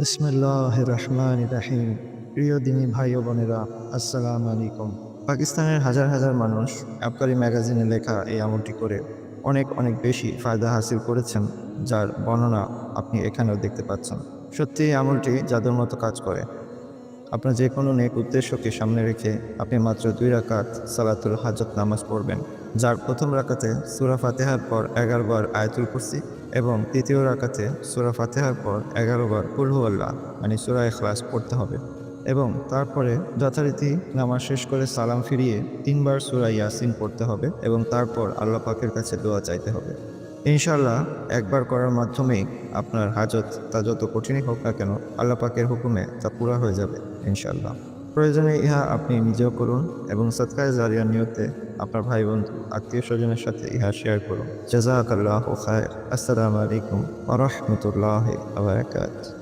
বিসমিল্লাহির রহমানির রহিম। প্রিয় দিনী ভাই ও বোনেরা, আসসালামু আলাইকুম। পাকিস্তানের হাজার হাজার মানুষ আবকারি ম্যাগাজিনে লেখা এই আমলটি করে অনেক অনেক বেশি ফায়দা হাসিল করেছেন, যার বর্ণনা আপনি এখানেও দেখতে পাচ্ছেন। সত্যি এই আমলটি জাদুর মতো কাজ করে। আপনার যে কোনো নেক উদ্দেশ্যকে সামনে রেখে আপনি মাত্র ২ রাকাত সালাতুল হাজত নামাজ পড়বেন, যার প্রথম রাকাতে সূরা ফাতিহার পর ১১ বার আয়াতুল কুরসি এবং দ্বিতীয় রাকাতে সূরা ফাতিহার পর ১১ বার কুল হুয়াল্লাহ মানে সূরা ইখলাস পড়তে হবে এবং তারপরে যথারীতি নামাজ শেষ করে সালাম ফিরিয়ে ৩ বার সূরা ইয়াসিন পড়তে হবে এবং তারপর আল্লাহ পাকের কাছে দোয়া চাইতে হবে। ইনশাআল্লাহ একবার করার মাধ্যমেই আপনার হাজত তা যত কঠিনই হোক না কেন, আল্লাহ পাকের হুকুমে তা পুরা হয়ে যাবে ইনশাআল্লাহ। প্রয়োজনে ইহা আপনি নিজেও করুন এবং সদকায়ে জারিয়ার নিয়তে আপনার ভাই বন্ধু আত্মীয় স্বজনের সাথে ইহা শেয়ার করুন। জাযাকাল্লাহু খায়র। আসসালামু আলাইকুম ওয়া রাহমাতুল্লাহি ওয়া বারাকাতুহু।